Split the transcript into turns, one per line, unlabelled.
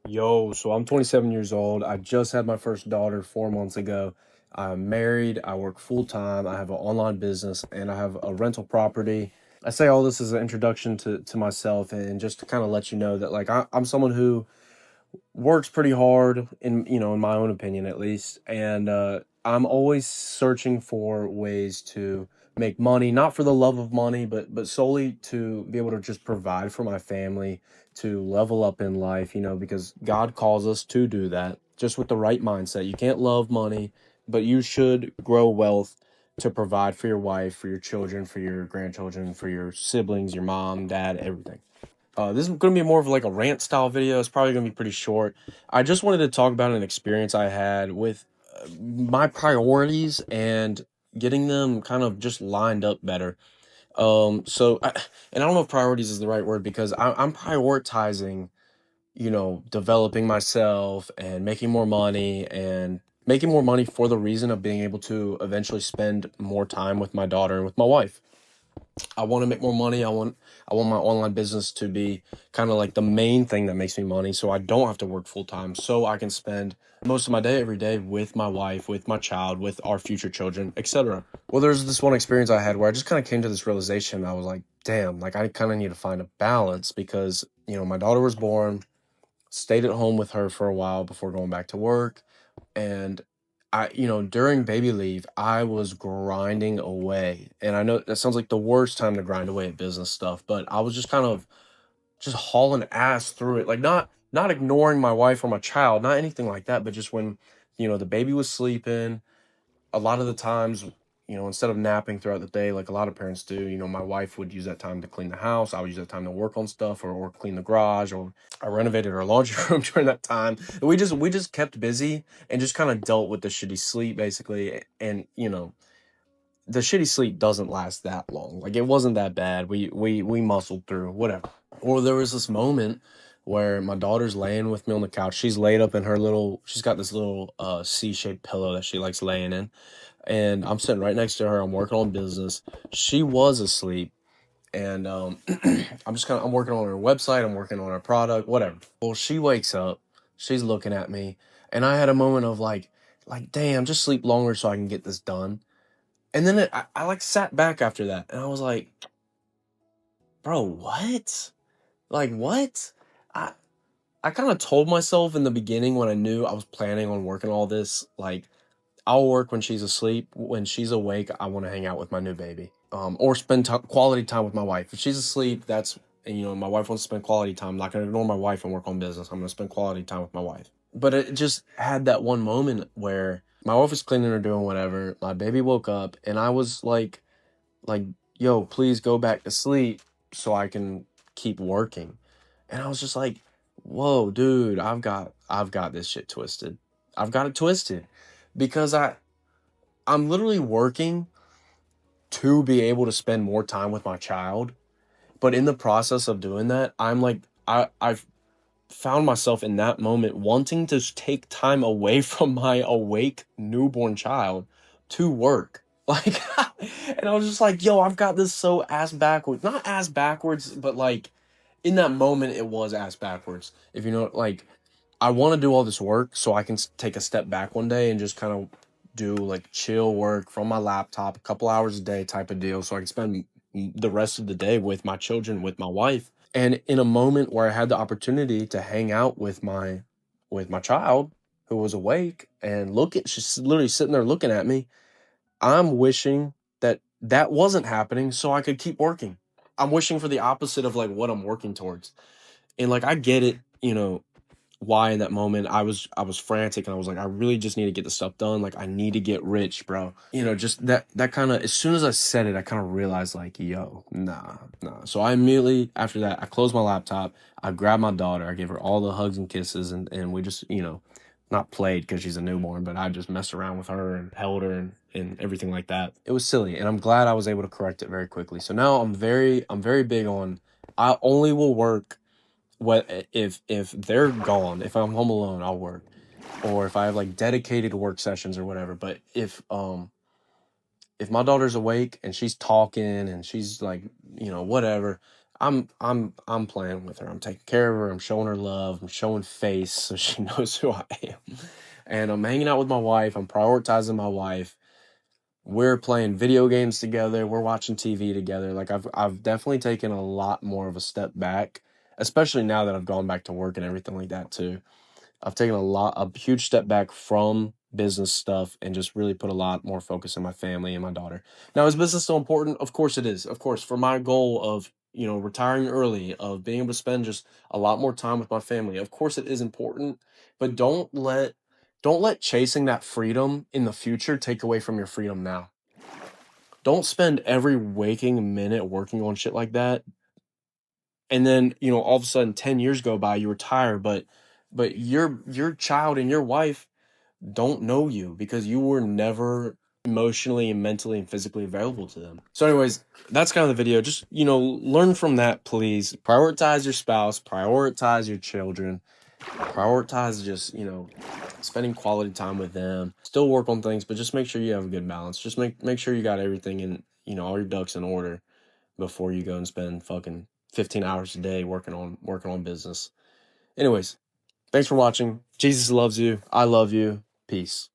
So I'm 27 years old. I just had my first daughter 4 months ago. I'm married. I work full time. I have an online business and I have a rental property. I say all this as an introduction to myself and just to kind of let you know that I'm someone who works pretty hard in my own opinion at least, and I'm always searching for ways to make money, not for the love of money, but solely to be able to just provide for my family, to level up in life, because God calls us to do that just with the right mindset. You can't love money, but you should grow wealth to provide for your wife, for your children, for your grandchildren, for your siblings, your mom, dad, everything. This is going to be more of like a rant style video. It's probably going to be pretty short. I just wanted to talk about an experience I had with my priorities and getting them kind of just lined up better. And I don't know if priorities is the right word because I'm prioritizing, developing myself and making more money for the reason of being able to eventually spend more time with my daughter and with my wife. I want to make more money. I want my online business to be kind of like the main thing that makes me money so I don't have to work full time so I can spend most of my day every day with my wife, with my child, with our future children, etc. Well, there's this one experience I had where I just kind of came to this realization. I was like, damn, like I kind of need to find a balance because, my daughter was born, stayed at home with her for a while before going back to work. And during baby leave, I was grinding away. And I know that sounds like the worst time to grind away at business stuff, but I was just kind of just hauling ass through it. Like not ignoring my wife or my child, not anything like that, but just when, the baby was sleeping, a lot of the times, instead of napping throughout the day like a lot of parents do, my wife would use that time to clean the house. I would use that time to work on stuff or clean the garage, or I renovated our laundry room during that time. And we just kept busy and just kind of dealt with the shitty sleep basically. And the shitty sleep doesn't last that long. Like it wasn't that bad. We muscled through whatever. Or there was this moment where my daughter's laying with me on the couch. She's laid up in she's got this little C-shaped pillow that she likes laying in, and I'm sitting right next to her. I'm working on business. She was asleep, and I'm working on her website. I'm working on her product, whatever. Well, she wakes up. She's looking at me, and I had a moment of like, damn, just sleep longer so I can get this done. And then I like sat back after that, and I was like, bro, what? Like what? I I kind of told myself in the beginning when I knew I was planning on working all this, like I'll work when she's asleep. When she's awake, I want to hang out with my new baby, or spend quality time with my wife. If she's asleep, my wife wants to spend quality time. I'm not gonna ignore my wife and work on business. I'm gonna spend quality time with my wife. But it just had that one moment where my wife was cleaning or doing whatever. My baby woke up, and I was like, yo, please go back to sleep so I can keep working. And I was just like, whoa, dude, I've got this shit twisted. I've got it twisted because I'm literally working to be able to spend more time with my child. But in the process of doing that, I'm like, I've found myself in that moment wanting to take time away from my awake newborn child to work. Like, and I was just like, yo, I've got this so ass backwards. Not ass backwards, but like in that moment, it was ass backwards. If you know, like, I want to do all this work so I can take a step back one day and just kind of do like chill work from my laptop, a couple hours a day type of deal, so I can spend the rest of the day with my children, with my wife. And in a moment where I had the opportunity to hang out with my child who was awake and she's literally sitting there looking at me, I'm wishing that that wasn't happening so I could keep working. I'm wishing for the opposite of like what I'm working towards. And like I get it, why in that moment I was frantic and I was like, I really just need to get the stuff done. Like I need to get rich, bro. Just that kind of, as soon as I said it, I kind of realized like, yo, nah. So I immediately after that, I closed my laptop, I grabbed my daughter, I gave her all the hugs and kisses, and we just, not played because she's a newborn, but I just messed around with her and held her and everything like that. It was silly, and I'm glad I was able to correct it very quickly. So now I'm very big on, I only will work what if they're gone. If I'm home alone, I'll work, or if I have like dedicated work sessions or whatever. But if my daughter's awake and she's talking and she's like, whatever, I'm playing with her. I'm taking care of her. I'm showing her love. I'm showing face so she knows who I am. And I'm hanging out with my wife. I'm prioritizing my wife. We're playing video games together. We're watching TV together. Like I've definitely taken a lot more of a step back, especially now that I've gone back to work and everything like that too. I've taken a huge step back from business stuff and just really put a lot more focus on my family and my daughter. Now, is business still important? Of course it is. Of course, for my goal of, retiring early, of being able to spend just a lot more time with my family, of course it is important, but don't let chasing that freedom in the future take away from your freedom now. Don't spend every waking minute working on shit like that, and then all of a sudden 10 years go by, you retire, but your child and your wife don't know you because you were never emotionally and mentally and physically available to them. So anyways, that's kind of the video. Just learn from that, please. Prioritize your spouse, prioritize your children, prioritize just spending quality time with them. Still work on things, but just make sure you have a good balance. Just make sure you got everything in, all your ducks in order before you go and spend fucking 15 hours a day working on business. Anyways, thanks for watching. Jesus loves you. I love you. Peace.